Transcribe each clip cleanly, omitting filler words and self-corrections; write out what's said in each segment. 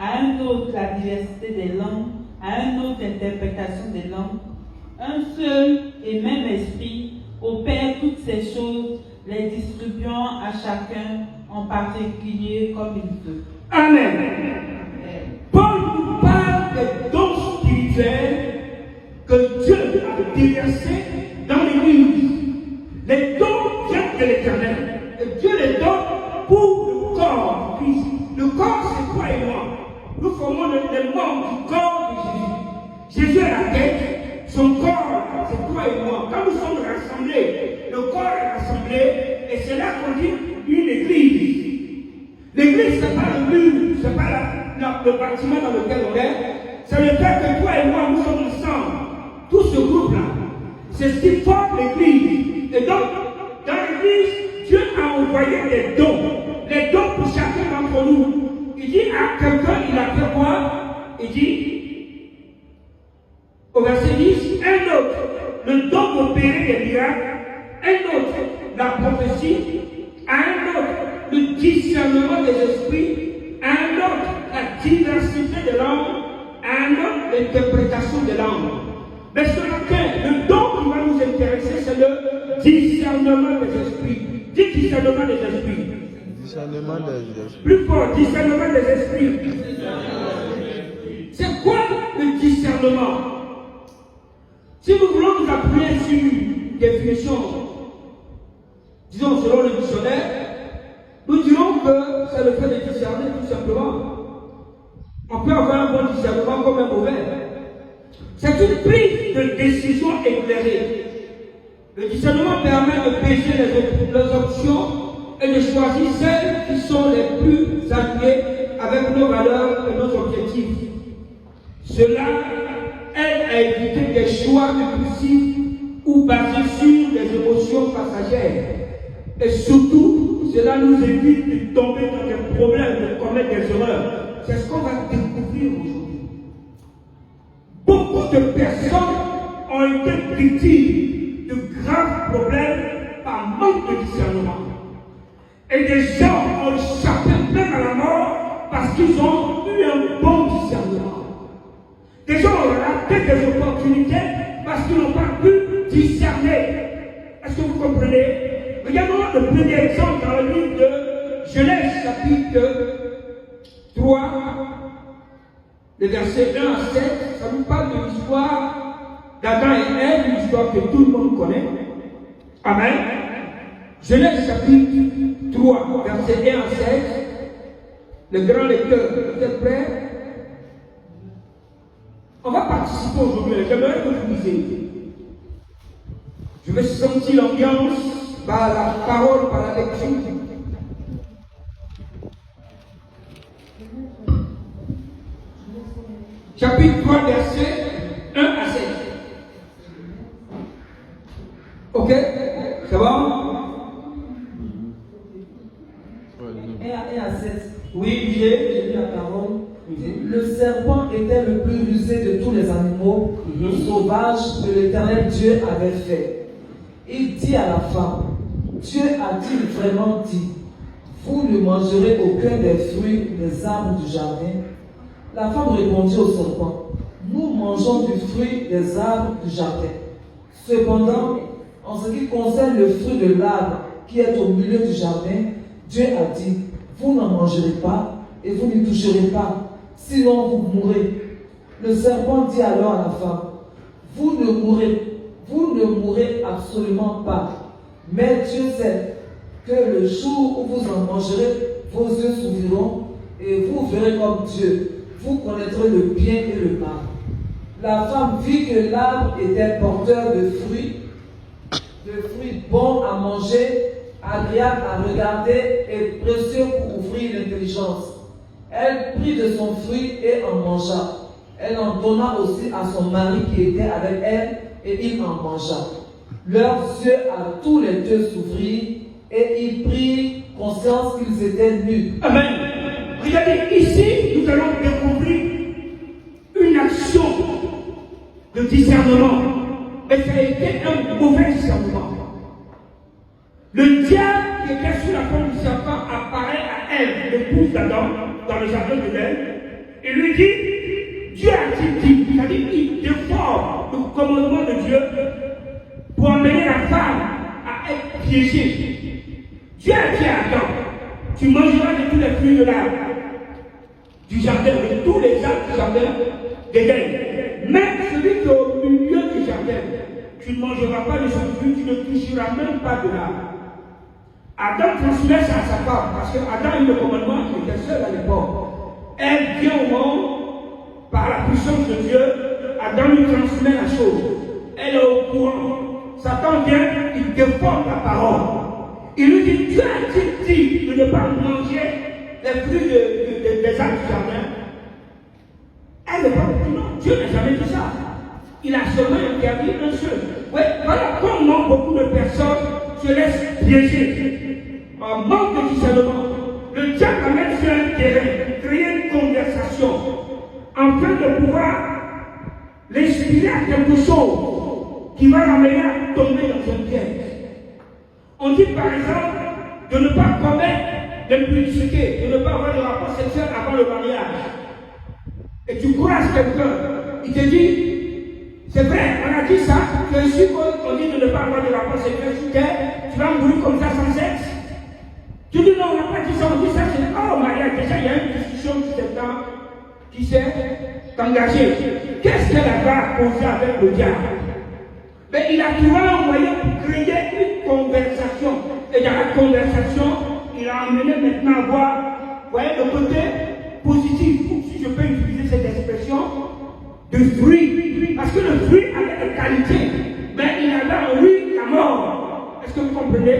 à un autre la diversité des langues, à un autre l'interprétation des langues. Un seul et même esprit opère toutes ces choses, les distribuant à chacun en particulier comme il veut. Amen. Paul nous parle des dons spirituels que Dieu a déversés dans l'Église. Les dons viennent de l'Éternel. Et Dieu les donne pour le corps du Christ. Le corps, c'est toi et moi. Nous formons les membres du corps de Jésus. Jésus est la tête, son corps, c'est toi et moi. Quand nous sommes rassemblés, le corps est rassemblé, et c'est là qu'on dit une église. L'église, ce n'est pas le mur, ce n'est pas le bâtiment dans lequel on est. C'est le fait que toi et moi, nous sommes ensemble. Tout ce groupe-là, c'est ce qui forme l'église. Et donc, dans l'église, Dieu a envoyé des dons. Les dons pour chacun d'entre nous. Il dit à quelqu'un, il a fait quoi? Il dit, au verset 10, un autre, le don d'opérer des miracles, un autre, la prophétie, à un autre, le discernement des esprits, à un autre, la diversité des langues, à un autre, l'interprétation des langues. Mais ce matin, le don qui va nous intéresser, c'est le discernement des esprits. Dis discernement des esprits. Discernement des esprits. Plus fort, discernement des esprits. C'est quoi le discernement? Si nous voulons nous appuyer sur une définition, disons selon le dictionnaire, nous dirons que c'est le fait de discerner tout simplement. On peut avoir un bon discernement comme un mauvais. C'est une prise de décision éclairée. Le discernement permet de peser les options et de choisir celles qui sont les plus alignées avec nos valeurs et nos objectifs. Cela aide à éviter des choix impulsifs ou basés sur des émotions passagères. Et surtout, cela nous évite de tomber dans des problèmes, de commettre des erreurs. C'est ce qu'on va découvrir aujourd'hui. Beaucoup de personnes ont été victimes de graves problèmes par manque de discernement. Et des gens ont échappé même à la mort parce qu'ils ont eu un bon discernement. Des gens ont raté des opportunités parce qu'ils n'ont pas pu discerner. Est-ce que vous comprenez? Regardons le premier exemple dans le livre de Genèse, chapitre 3, les versets 1 à 7. Ça nous parle de l'histoire d'Adam et Ève, une histoire que tout le monde connaît. Amen. Genèse, chapitre 3, versets 1 à 7. Le grand lecteur, vous êtes prêts? On va participer aujourd'hui. J'aimerais que vous lisiez. Je vais sentir l'ambiance par la parole, par la lecture. Chapitre 3, versets 1 à 7. Ok? C'est bon? 1 à 7. Oui, j'ai lu la parole. Le serpent était le plus rusé de tous les animaux sauvages que l'Éternel Dieu avait fait. Il dit à la femme, Dieu a-t-il vraiment dit, vous ne mangerez aucun des fruits des arbres du jardin? La femme répondit au serpent, nous mangeons du fruit des arbres du jardin. Cependant, en ce qui concerne le fruit de l'arbre qui est au milieu du jardin, Dieu a dit, vous n'en mangerez pas et vous n'y toucherez pas, sinon vous mourrez. Le serpent dit alors à la femme, vous ne mourrez absolument pas. Mais Dieu sait que le jour où vous en mangerez, vos yeux s'ouvriront et vous verrez comme Dieu. Vous connaîtrez le bien et le mal. La femme vit que l'arbre était porteur de fruits bons à manger, agréables à regarder et précieux pour ouvrir l'intelligence. Elle prit de son fruit et en mangea. Elle en donna aussi à son mari qui était avec elle et il en mangea. Leurs yeux à tous les deux s'ouvrirent et ils prirent conscience qu'ils étaient nus. Amen. Regardez, ici, nous allons découvrir une action de discernement. Et ça a été un mauvais discernement. Le diable qui était sur la forme du serpent apparaît à Ève, l'épouse d'Adam, dans le jardin d'Éden, Il lui dit, Dieu a dit, c'est-à-dire qu'il défend le commandement de Dieu pour amener la femme à être piégée. Dieu a dit à Adam, tu mangeras de tous les fruits de l'arbre, du jardin, de tous les arbres du jardin d'Éden. Même celui qui est au milieu du jardin, tu ne mangeras pas de son fruit, tu ne toucheras même pas de l'arbre. Adam transmet ça à sa femme, parce que Adam a eu le commandement, il était seul à l'époque. Elle vient au monde, par la puissance de Dieu, Adam lui transmet la chose. Elle est au courant. Satan vient, il déforme la parole. Il lui dit, Dieu a dit de ne pas manger les fruits des arbres du jardin. Elle n'est pas dit non, Dieu n'a jamais dit ça. Il a seulement interdit une seul. Oui, voilà comment beaucoup de personnes se laissent piéger. En manque de discernement, le diable amène sur un terrain, créer une conversation, afin de pouvoir l'inspirer à quelque chose qui va l'amener à tomber dans un piège. On dit par exemple de ne pas commettre l'impudicité, de ne pas avoir de rapport sexuel avant le mariage. Et tu courages quelqu'un, il te dit, c'est vrai, on a dit ça, que si on dit de ne pas avoir de rapport sexuel sur terre, tu vas mourir comme ça sans sexe. Tu dis non, on n'a pas dit ça, on dit ça, c'est oh mariage, déjà il y a une discussion qui s'est engagée. Qu'est-ce qu'elle va causer avec le diable? Mais il a trouvé un moyen pour créer une conversation. Et dans la conversation, il a amené maintenant à voir, vous voyez, le côté positif, si je peux utiliser cette expression, de fruit. Parce que le fruit avait une qualité, mais il avait en lui la mort. Est-ce que vous comprenez?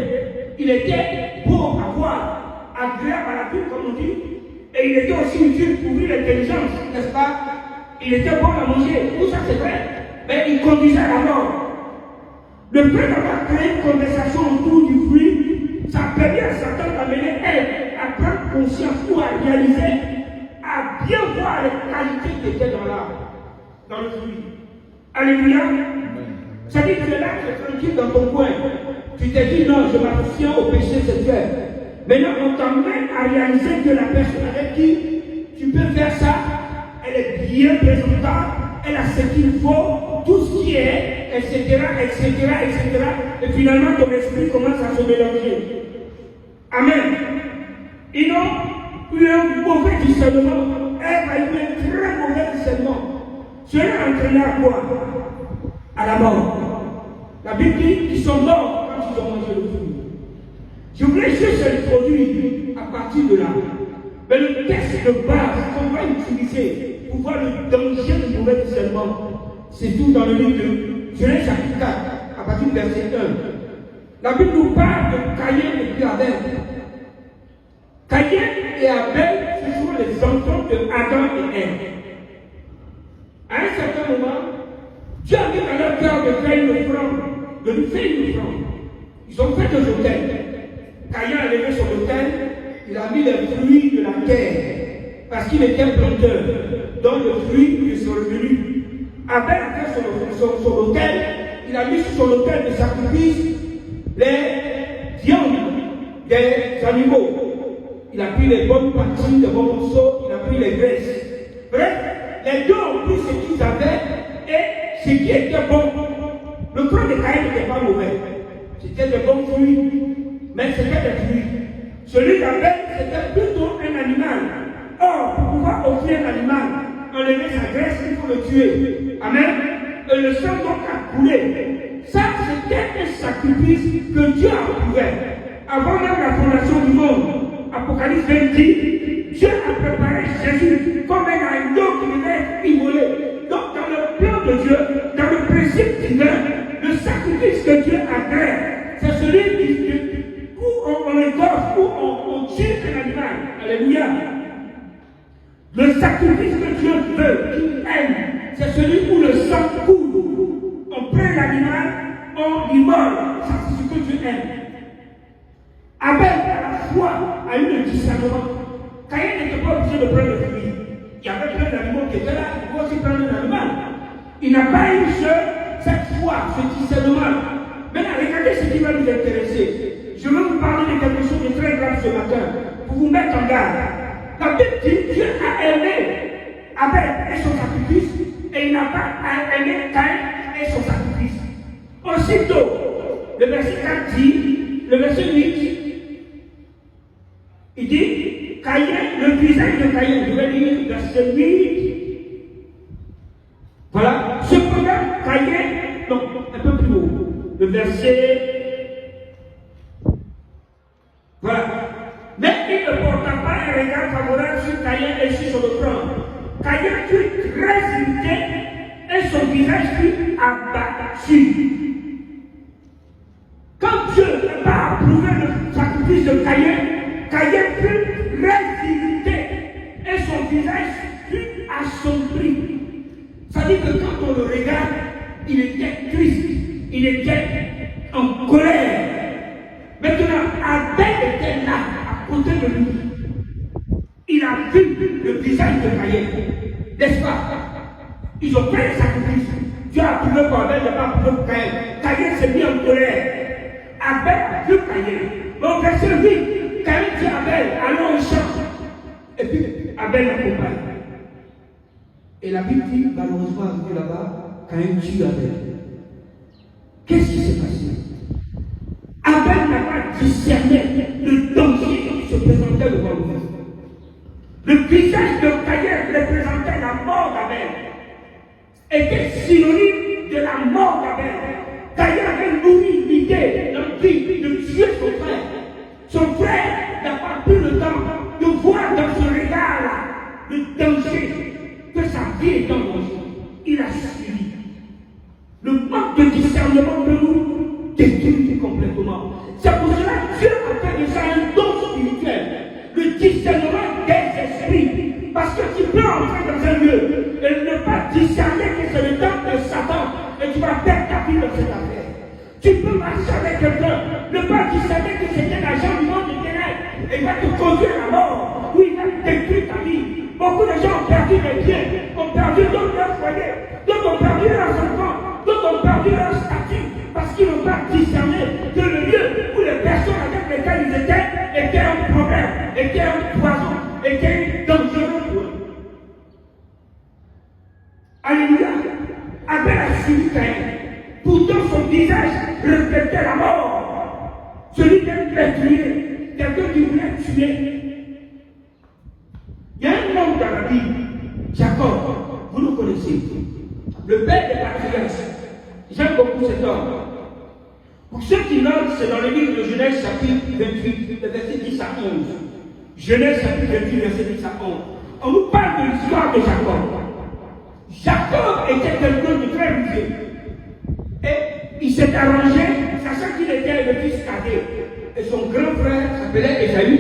Il était beau à voir, agréable à la vue, comme on dit, et il était aussi utile pour lui l'intelligence, n'est-ce pas? Il était bon à manger, tout ça c'est vrai, mais il conduisait à la mort. Le fait d'avoir créé une conversation autour du fruit, ça permet à Satan d'amener elle à prendre conscience ou à réaliser, à bien voir les qualités qui étaient dans l'arbre, dans le fruit. Alléluia. Ça dit que là, tu es tranquille dans ton coin. Tu t'es dit non, je m'abstiens au péché sexuel. Maintenant, on t'emmène à réaliser que la personne avec qui tu peux faire ça, elle est bien présentable, elle a ce qu'il faut, tout ce qui est, etc., etc., etc. Et finalement, ton esprit commence à se mélanger. Amen. Ils ont eu un mauvais discernement. Elle a eu un très mauvais discernement. Cela a entraîné à quoi? À la mort. La Bible dit qu'ils sont morts quand ils ont mangé le fruit. Je voulais juste introduire à partir de là. Mais le texte de base qu'on va utiliser pour voir le danger du mauvais discernement, c'est tout dans le livre de Genèse chapitre 4, à partir du verset 1. La Bible nous parle de Caïn et puis Abel. Caïn et Abel, ce sont les enfants de Adam et Ève. À un certain moment, Dieu a mis dans leur cœur de faire une offrande, de lui faire une offrande. Ils ont fait des autels. Caïn a levé son autel, il a mis les fruits de la terre, parce qu'il était planteur, dont le fruit lui est revenu. Abel a fait son autel, il a mis sur son autel de sacrifice les viandes des animaux. Il a pris les bonnes parties, les bons morceaux, il a pris les graisses. Bref, les deux ont pris ce qu'ils avaient et ce qui était bon. Le plan de Caïn n'était pas mauvais. C'était des bons fruits, mais c'était des fruits. Celui d'Abel, c'était plutôt un animal. Or, pour pouvoir offrir un animal, enlever sa graisse, il faut le tuer. Amen. Et le sang donc a coulé. Ça, c'était un sacrifice que Dieu a approuvé. Avant même la fondation du monde, Apocalypse 20 dit, Dieu a préparé Jésus comme un agneau qui devait être immolé. Donc, dans le plan de Dieu, dans le principe divin, le sacrifice que Dieu agrée, c'est celui où on égorge, où on tue un animal. Alléluia. Le sacrifice que Dieu veut, qu'il aime, c'est celui où le sang coule. On prend l'animal, on l'immole. Ça, c'est ce que Dieu aime. Abel, à la fois, a eu le discernement. Caïn n'était pas obligé de prendre le fruit. Il y avait plein d'animaux qui étaient là, il faut aussi prendre un animal. Il n'a pas eu cette foi, ce discernement. Maintenant, regardez ce qui va nous intéresser. Je veux vous parler de quelque chose de très grave ce matin, pour vous mettre en garde. La Bible dit que Dieu a aimé a aimé Caïn et son sacrifice. Aussitôt, le verset 4 dit, le verset 8, il dit, Caïn, le visage de Caïn, je vais lire verset 8. Voilà. Cependant, Caïn, non, un peu plus haut, le verset. Voilà. Mais il ne porta pas un regard favorable sur Caïn et sur son offrande. Caïn fut très irrité et son visage fut abattu. Quand Dieu n'a pas approuvé le sacrifice de Caïn, Caïn fut très irrité et son visage fut assombri. Ça dit que quand on le regarde, il était triste, il était en colère. Maintenant, Abel était là, à côté de lui. Il a vu le visage de Caïn, n'est-ce pas? Ils ont fait le sacrifice. Dieu a approuvé pour Abel, il n'a pas approuvé pour Caïn. Caïn s'est mis en colère. Abel a vu Caïn. Bon, verset 8, Caïn dit à Abel, allons au champ. Et puis, Abel l'accompagne. Et la Bible dit, malheureusement, arrivé là-bas, Caïn tue Abel. Qu'est-ce qui s'est passé? Abel n'a pas discerné le danger qui se présentait devant lui. Le visage de Caïn représentait la mort d'Abel, était synonyme de la mort d'Abel. Caïn avait nourri l'idée, l'envie de tuer son frère. Son frère n'a pas pris le temps de voir dans ce regard-là le danger, que sa vie est en danger. Il a suivi. Le manque de discernement peut nous détruire complètement. C'est pour cela que Dieu a fait de ça un don spirituel. Le discernement des esprits. Parce que tu peux entrer dans un lieu et ne pas discerner que c'est le temps de Satan et tu vas perdre ta vie dans cette affaire. Tu peux marcher avec quelqu'un, ne pas discerner que c'était l'agent du monde des ténèbres et il va te conduire à la mort. Oui, il va détruire ta vie. Beaucoup de gens ont perdu les biens, ont perdu leur foyer, d'autres ont perdu leurs enfants, d'autres ont perdu leur statut parce qu'ils n'ont pas discerné que le lieu où les personnes avec lesquelles ils étaient un problème, étaient un poison, étaient dangereux pour eux. Alléluia. Abel a suivi Caïn. Pourtant son visage reflétait la mort. Celui d'un meurtrier, quelqu'un qui voulait tuer. Il y a un homme dans la Bible, Jacob, vous le connaissez, le père des patriarches. J'aime beaucoup cet homme. Pour ceux qui notent, c'est dans le livre de Genèse chapitre 28, verset 10 à 11. Genèse chapitre 28, verset 10 à 11. On nous parle de l'histoire de Jacob. Jacob était quelqu'un de très rusé. Et il s'est arrangé, sachant qu'il était le fils cadet. Et son grand frère s'appelait Ésaü.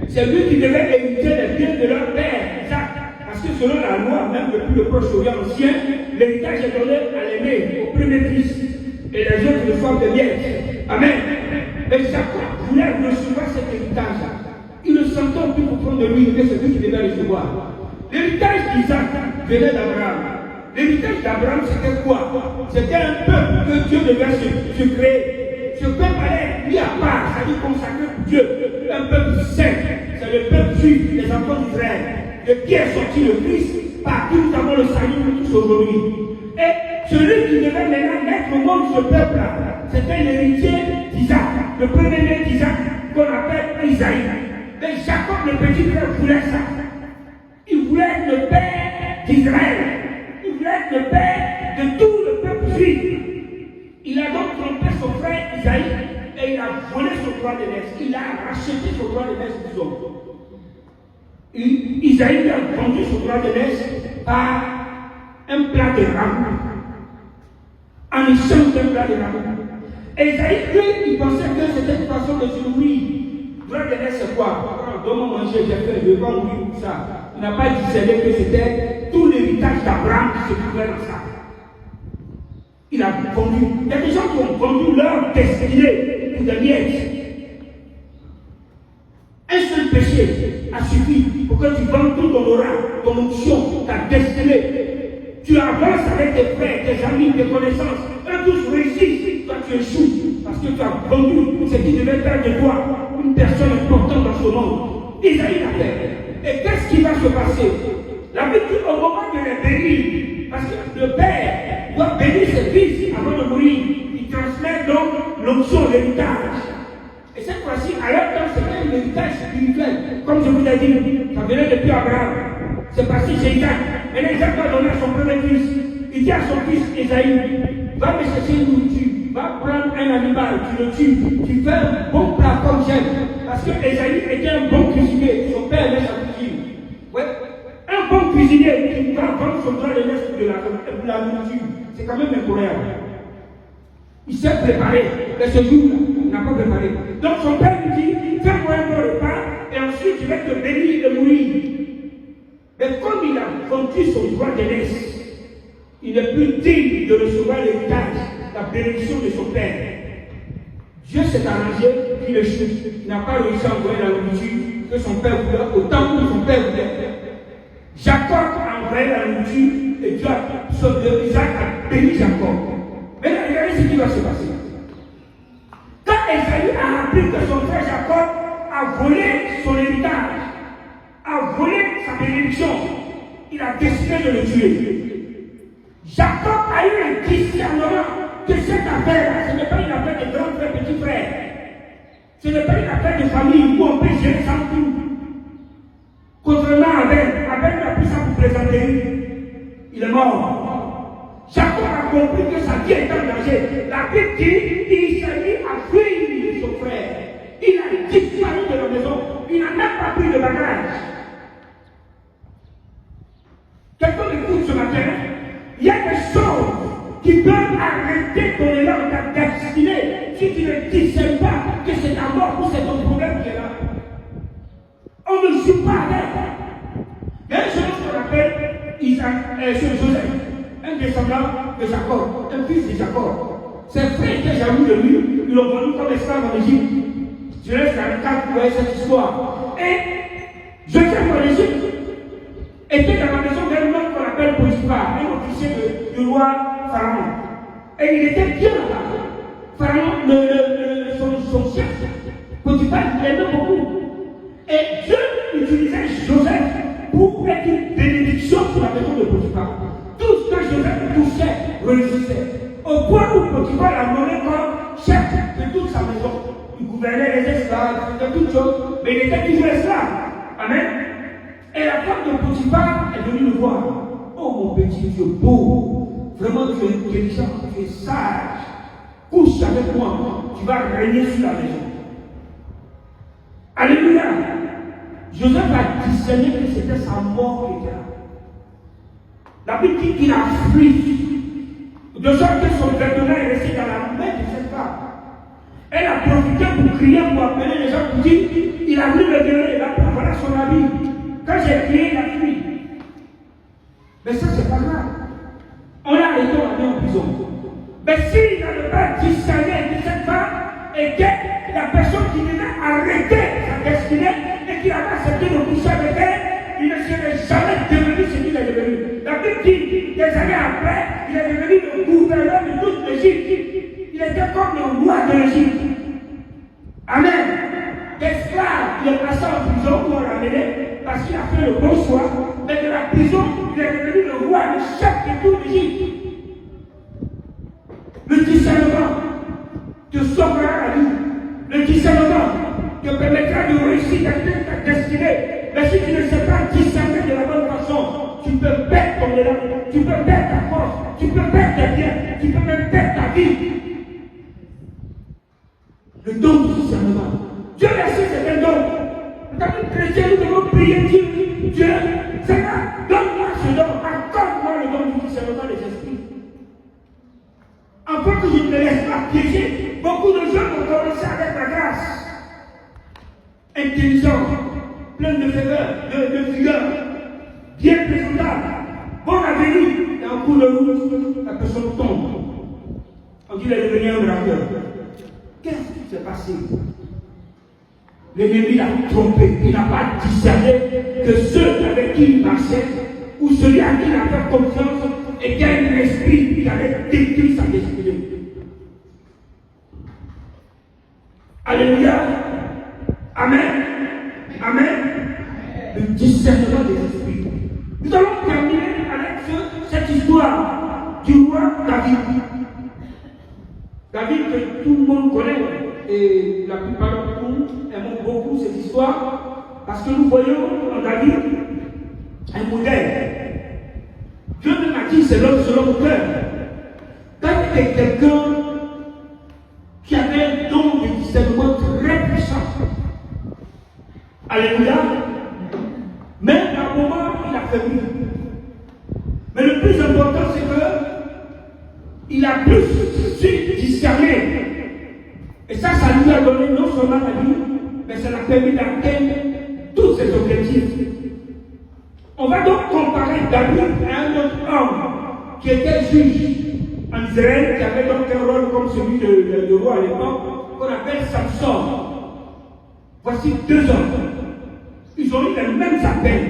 C'est lui qui devait hériter les biens de leur père, Isaac. Parce que selon la loi, même depuis le Proche-Orient ancien, l'héritage est donné à l'aîné, au premier fils. Et les autres ne sont que miettes. Amen. Mais Jacob voulait recevoir cet héritage. Il le sentait au plus profond de lui que c'est lui qui devait recevoir. L'héritage d'Isaac venait d'Abraham. L'héritage d'Abraham, c'était quoi? C'était un peuple que Dieu devait se créer. Ce peuple allait mis à part, c'est-à-dire consacré pour Dieu. Un peuple saint, c'est le peuple juif, les enfants d'Israël. De qui est sorti le Christ, par qui nous avons le salut de tous aujourd'hui. Et celui qui devait maintenant mettre au monde ce peuple-là, c'était l'héritier d'Isaac, le premier-né d'Isaac, qu'on appelle Isaïe. Mais Jacob, le petit frère, voulait ça. Il voulait être le père d'Israël. Il voulait être le père de tout le peuple juif. Il a donc trompé son frère Isaïe et il a volé son droit d'aînesse. Il a racheté son droit d'aînesse, disons. Isaïe a vendu son droit d'aînesse par un plat de ragoût. En échange d'un plat de ragoût. Et Isaïe, lui, il pensait que c'était une façon de se nourrir. Droit d'aînesse, c'est quoi? Donne-moi manger, j'ai fait, je ne vais pas mourir pour ça. Il n'a pas discerné que c'était tout l'héritage d'Abraham qui se trouvait dans ça. Il a vendu. Il y a des gens qui ont vendu leur destinée pour des miettes. Un seul péché a suffi pour que tu vendes tout ton aura, ton onction, ta destinée. Tu avances avec tes frères, tes amis, tes connaissances. Eux tous réussissent. Toi tu échoues parce que tu as vendu ce qui devait faire de toi une personne importante dans ce monde. Isaïe l'a fait. Et qu'est-ce qui va se passer? La Bible dit au moment de les bénir, parce que le père l'onction, l'héritage. Et cette fois-ci, à leur temps, c'était un héritage spirituel. Comme je vous l'ai dit, ça venait depuis Abraham. C'est passé chez Isaac. Et là, Isaac va donner à son premier fils. Il dit à son fils Esaïe, va me chercher une nourriture, va prendre un animal, tu le tues, tu fais un bon plat comme j'aime. Parce que Esaïe était un bon cuisinier, son père aimait sa cuisine. Ouais. Un bon cuisinier qui va vendre son droit de l'est de la nourriture, c'est quand même incroyable. Il s'est préparé, mais ce jour-là, il n'a pas préparé. Donc son père lui dit, fais-moi un bon repas, et ensuite je vais te bénir et mourir. Mais comme il a vendu son droit de l'est, il n'est plus digne de recevoir l'héritage, la bénédiction de son père. Dieu s'est arrangé qu'il échoue. Il n'a pas réussi à envoyer la nourriture que son père voulait, autant que son père voulait. Jacob a envoyé la nourriture et Dieu a sauvé Isaac, a béni Jacob. Mais regardez ce qui va se passer. Quand Esaïe a appris que son frère Jacob a volé son héritage, a volé sa bénédiction, il a décidé de le tuer. Jacob a eu un discernement que cette affaire, ce n'est pas une affaire de grand frère, petit frère. Ce n'est pas une affaire de famille où on peut gérer sans tout. Contrairement à Abel n'a plus ça pour présenter. Il est mort. Jacob a compris que sa vie est en danger. La Bible dit Isaïe a fui son frère. Il a disparu de la maison. Il n'a même pas pris de bagage. Quelqu'un m'écoute ce matin. Il y a des choses qui peuvent arrêter ton élan, ta destinée, si tu ne discernes pas que c'est ta mort ou c'est ton problème qui est là. On ne joue pas avec. Il y a une chose qu'on appelle Joseph, un descendant de Jacob, un fils de Jacob. Ses frères étaient jaloux de lui, ils l'ont vendu comme esclave en Égypte. Je laisse la recarte pour voir cette histoire. Et Joseph en Égypte était dans la maison d'un homme qu'on appelle Potiphar, un officier du roi Pharaon. Et il était bien là-bas. Pharaon, son chef, Potiphar, il l'aimait beaucoup. Et Dieu utilisait Joseph pour être une bénédiction sur la maison de Potiphar. Tout ce que Joseph touchait, réussissait. Au point où Potiphar l'a nommé comme chef de toute sa maison. Il gouvernait les esclaves, il faisait toutes choses, mais il était toujours esclave. Amen. Et la femme de Potiphar est venue le voir. Oh mon petit Dieu beau, vraiment tu es intelligent, tu es sage. Couche avec moi, tu vas régner sur la maison. Alléluia. Joseph a discerné que c'était sa mort qui était là. La Bible dit qu'il a fui. De sorte que son vêtement est resté dans la main de cette femme. Elle a profité pour crier, pour appeler les gens, pour dire il a voulu me donner, il a pris, voilà son habit. Quand j'ai crié, il a fui. Mais ça, c'est pas grave. On l'a arrêté, on l'a mis en prison. Mais s'il n'avait pas discerné que cette femme était la personne qui devait arrêter sa destinée et qui avait accepté de coucher avec elle, il ne serait jamais devenu ce qu'il est devenu. La Bible dit, des années après, il est devenu le gouverneur de toute l'Égypte. Il était comme le roi de l'Égypte. Amen. L'esclave, il est passé en prison pour l'amener parce qu'il a fait le bon choix. Mais de la prison, il est devenu le roi, le chef de toute l'Égypte. Le discernement te sauvera la vie. Le discernement te permettra de réussir ta destinée. Mais si tu ne sais pas discerner de la bonne façon, tu peux perdre ton élan, tu peux perdre ta force, tu peux perdre tes biens, tu peux même perdre ta vie. Le don du discernement. Dieu merci, c'est un don. Dans une chrétien, nous devons prier Dieu, Seigneur, donne-moi ce don, accorde-moi le don du discernement des esprits. Afin que je ne me laisse pas piéger, beaucoup de gens ont commencé avec la grâce. Intelligent, plein de faveur, de vigueur, bien présentable, bon avenir, et en coup de route, la personne tombe. On dit qu'il est devenu un braqueur. Qu'est-ce qui s'est passé? L'ennemi l'a trompé, il n'a pas discerné que ceux avec qui il marchait, ou celui à qui il a fait confiance, était un esprit qui allait détruire sa destinée. Alléluia. Amen. Amen. Le discernement des esprits. Nous allons terminer avec cette histoire du roi David. David que tout le monde connaît, et la plupart d'entre nous aimons beaucoup cette histoire, parce que nous voyons en David un modèle. Dieu m'a dit c'est l'homme selon mon cœur. Quand il était quelqu'un qui avait un don de discernement très puissant, alléluia, mais à un moment il a faibli. Mais le plus important c'est que il a plus su discerner. Et ça lui a donné non seulement la vie, mais ça l'a permis d'atteindre tous ses objectifs. On va donc comparer David à un autre homme qui était juge en Israël, qui avait donc un rôle comme celui de roi à l'époque, qu'on appelle Samson. Voici deux hommes. Ils ont eu les mêmes appels,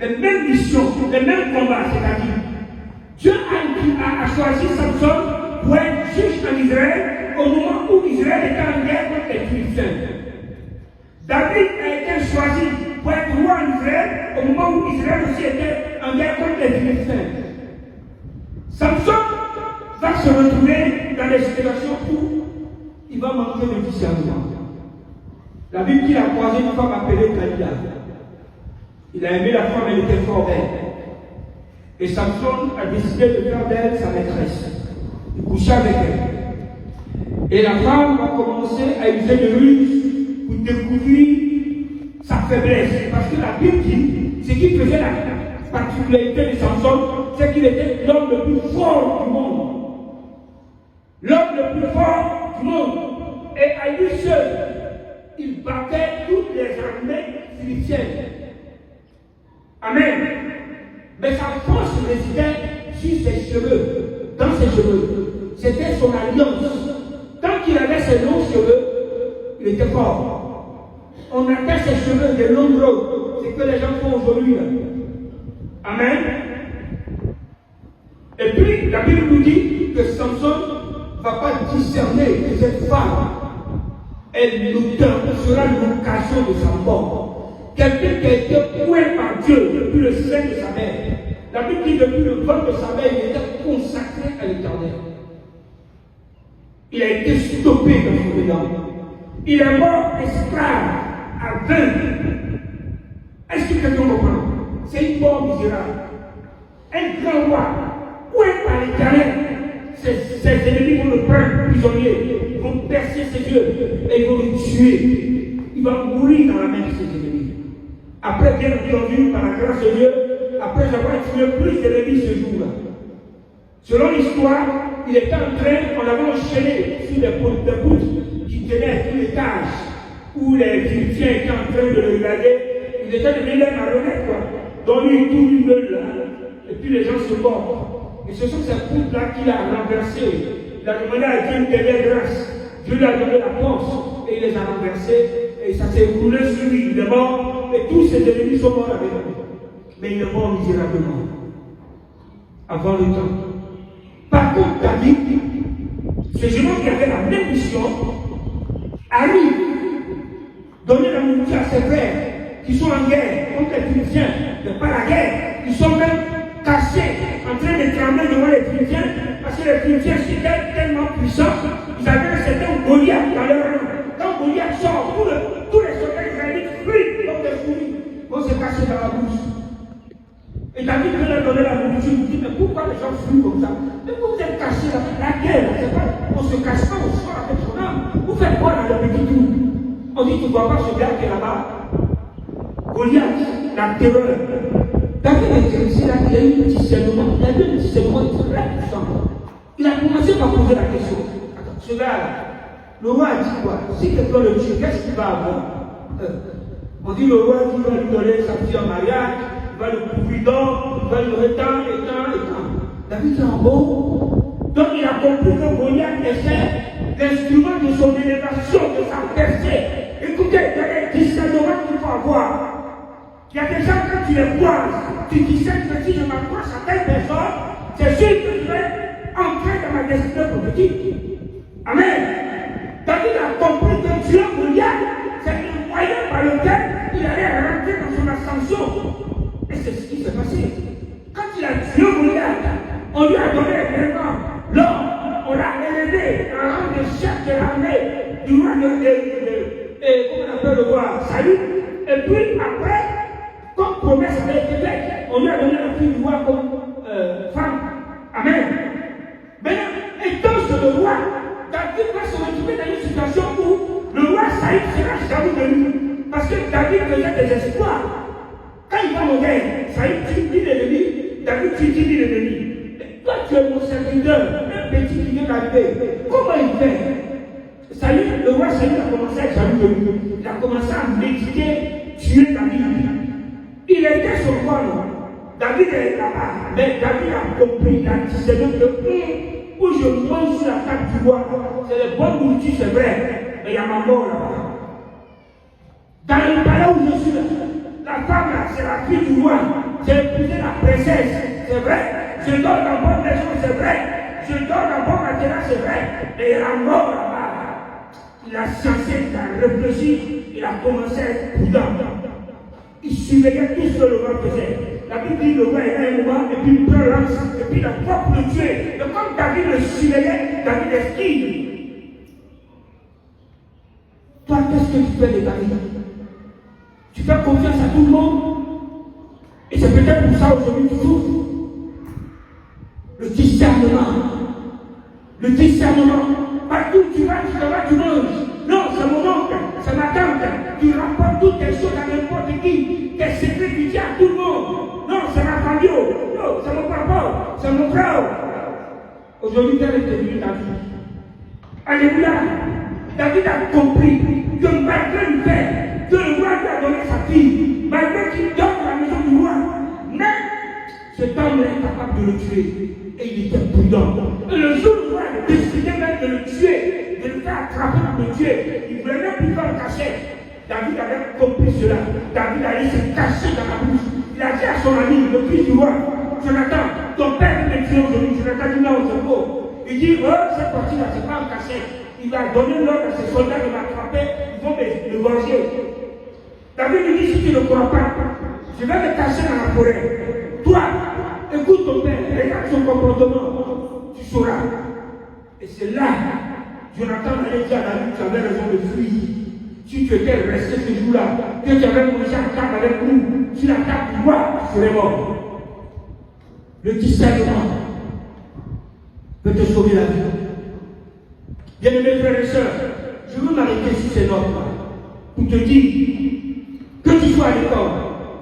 les mêmes missions, les mêmes combats, c'est-à-dire Dieu a choisi Samson pour être juge en Israël au moment où Israël était en guerre contre les Philistins. David a été choisi pour être roi en Israël au moment où Israël aussi était en guerre contre les Philistins. Samson va se retrouver dans des situations où il va manquer de discernement. La Bible dit qu'il a croisé une femme appelée Dalila. Il a aimé la femme, elle était fort belle. Et Samson a décidé de faire d'elle sa maîtresse. Il coucha avec elle. Et la femme va commencer à user de ruse pour découvrir sa faiblesse. Parce que la Bible dit, ce qui faisait la particularité de Samson, c'est qu'il était l'homme le plus fort du monde. L'homme le plus fort du monde. Et à lui seul, il battait toutes les armées philistines. Amen. Mais sa force résidait sur ses cheveux, dans ses cheveux. C'était son alliance. Tant qu'il avait ses longs cheveux, il était fort. On appelle ses cheveux des longs robes. C'est que les gens font aujourd'hui. Amen. Et puis, la Bible nous dit que Samson ne va pas discerner que cette femme, elle sera l'occasion de sa mort. Quelqu'un qui a été oué par Dieu depuis le sein de sa mère. La Bible dit depuis le ventre de sa mère, il était consacré à l'Éternel. Il a été stoppé dans son élan. Il est mort esclave à 20. Est-ce que quelqu'un comprend? C'est une mort misérable. Un grand roi, oué par l'Éternel. Ses ennemis vont le prendre prisonnier. Ils vont percer ses yeux et ils vont le tuer. Il va mourir dans la main de ses ennemis. Après, bien entendu, par la grâce de Dieu, après avoir tué plus d'ennemis ce jour-là. Selon l'histoire, il était en train, on l'avait enchaîné sur des poutres qui tenaient tout l'étage, où les Philistins étaient en train de le regarder. Il était devenu les marionnettes, quoi. Donc lui, tout lui meule là, et puis les gens se mordent. Et ce sont ces poutres-là qu'il a renversées. Il a demandé à Dieu une dernière grâce. Dieu lui a donné la force, et il les a renversées, et ça s'est roulé sur lui, il est mort. Et tous ses ennemis sont morts avec lui. Mais il est mort misérablement. Avant le temps. Par contre, David, ce jeune homme qui avait la même mission, arrive, donner la nourriture à ses frères qui sont en guerre contre les Philistins. Mais pas la guerre. Ils sont même cachés, en train de trembler devant les Philistins, parce que les Philistins étaient tellement puissants, ils avaient un certain Goliath dans leur rang. Quand Goliath sort, tous les soldats israélites fuient comme des souris, vont se cacher dans la bouche. Et David veut leur donner la nourriture, il dit, mais pourquoi les gens fuient comme ça? Mais vous êtes cachés là, la guerre, c'est pas, on se cache pas, on sort avec son âme. Vous faites quoi dans le petit tour? On dit, tu ne vois pas ce gars qui est là-bas. Goliath, la terreur. David était ici là, il a eu un discernement, il a eu un discernement très puissant. Il a commencé par poser la question. Attends, ce gars-là, le roi a dit quoi? Si quelqu'un le tue, qu'est-ce qu'il va avoir? On dit le roi qui va lui donner sa fille en mariage, il va le couvrir d'or, il va lui donner tant et tant et tant. David est en bon. Donc il a compris que Goliath était l'instrument de son élévation, de sa percée. Écoutez, il y a des discernements qu'il faut avoir. Il y a des gens, quand tu les croises, tu discernes que si je m'approche à telle personne, c'est sûr que je vais entrer dans ma destinée prophétique. Amen. David a compris que Dieu, Goliath, c'est le moyen par lequel il allait rentrer dans son ascension. Et c'est ce qui s'est passé. Quand il a tué Goliath, on lui a donné vraiment l'homme, on l'a élevé en rang de de l'armée du roi comment on appelle le roi Saül. Et puis après, comme promesse avait été faite, on lui a donné la fille du roi comme femme. Amen. Maintenant, étant sur le roi, David va se retrouver dans une situation où le roi Saül sera jaloux de lui. Parce que David faisait des espoirs. Quand il va mourir, Saül tue l'ennemi, David tue l'ennemi. Toi, tu es mon serviteur, un petit qui vient d'arriver. Comment il fait? Saül, le roi Saül a commencé à être jaloux de lui. Il a commencé à méditer, tuer David. Il était sur quoi, non? David est là-bas, mais David a compris, il a discerné que où je mange sur la table du roi, c'est les bonnes nourritures, c'est vrai, mais il y a ma mort là-bas. Dans le palais où je suis là, la femme là, c'est la fille du roi, j'ai épousé la princesse, c'est vrai. Je dors dans bonne maison, c'est vrai. Je dors dans bon matériel, c'est vrai. Mais il y a la mort là-bas. Il a sensé, il a réfléchi, il a commencé à être prudent. Il surveillait tout ce que le roi faisait. La Bible dit le roi est un moment, et puis il prend l'âme, et puis il a pas pour le tuer. Mais comme David le surveillait, David esquive. Toi, qu'est-ce que tu fais de David? Tu fais confiance à tout le monde. Et c'est peut-être pour ça aujourd'hui que tu souffres. Le discernement. Le discernement. Partout où tu vas, tu manges. Non, c'est mon oncle, c'est ma tante. Tu rapportes toutes tes choses à n'importe qui. Tes secrets, tu dis à tout le monde. Non, c'est ma famille. Non, c'est mon papa. C'est mon frère. Aujourd'hui, Dieu est devenu David. Alléluia. David a compris que malgré le fait que le roi lui a donné sa fille, malgré qu'il dort dans la maison du roi, mais cet homme est capable de le tuer. Et il était prudent. Et le jour où le roi a décidé même de le tuer, de le faire attraper pour le tuer, il ne voulait même plus faire le cachet. David avait compris cela. David allait se cacher dans la bouche. Il a dit à son ami, le fils du roi, Jonathan, ton père est tué aujourd'hui. Jonathan dit non, c'est faux. Il dit, oh, cette partie-là, c'est pas un cachet. Il va donner l'ordre à ses soldats de m'attraper, ils vont le venger. David lui dit, si tu ne crois pas, je vais me cacher dans la forêt. Toi, écoute ton père, regarde son comportement, tu sauras. Et c'est là, Jonathan allait dire à David, tu avais raison de fuir. Si tu étais resté ce jour-là, que tu avais mangé à table avec nous, sur la table du roi, tu serais mort. Le discernement peut te sauver la vie. Bien-aimés frères et sœurs, je veux m'arrêter sur ces notes-là pour te dire que tu sois à l'école,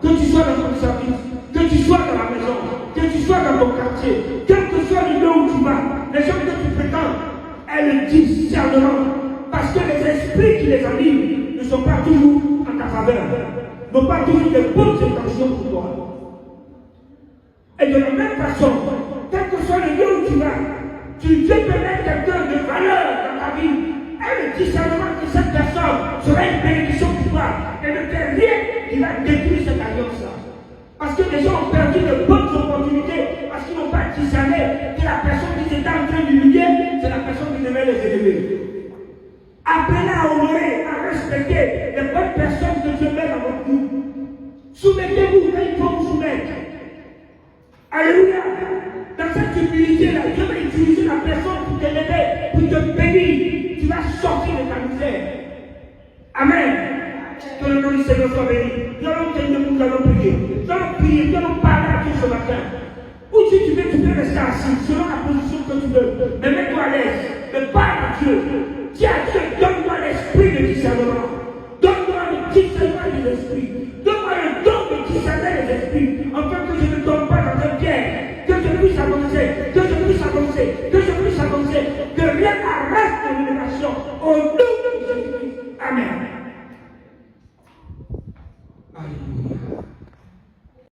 que tu sois dans ton service, que tu sois dans la maison, que tu sois dans ton quartier, quel que soit le lieu où tu vas, les gens que tu fréquentes, elles le discernement. Parce que les esprits qui les animent ne sont pas toujours en ta faveur, n'ont pas toujours de bonnes intentions pour toi. Et de la même façon, quel que soit le lieu où tu vas, tu peux mettre quelqu'un de valeur dans ta vie. Et le discernement que cette personne sera une bénédiction pour toi. Et ne fait rien qui va détruire cette alliance-là. Parce que les gens ont perdu de bonnes opportunités parce qu'ils n'ont pas discerné que la personne qui était en train d'humilier, c'est la personne qui devait les élever. Apprenez à honorer, à respecter les bonnes personnes que Dieu met dans votre vie. Soumettez-vous quand il faut vous soumettre. Alléluia. Dans cette humilité-là, Dieu va utiliser la personne pour t'élever, pour te bénir. Tu vas sortir de ta misère. Amen. Que le nom du Seigneur soit béni. Nous allons tenir, nous allons prier. Nous allons prier, nous allons parler à Dieu ce matin. Ou si tu peux rester assis, selon la position que tu veux. Mais mets-toi à l'aise. Mais parle à Dieu. Dis à Dieu, donne-moi l'esprit de discernement. Donne-moi le discernement des esprits. Donne-moi le don de discerner les esprits. Afin que je ne tombe pas dans un piège. Que je puisse avancer. Que je puisse avancer. Que je puisse avancer. Que rien n'arrête mon élévation. Au nom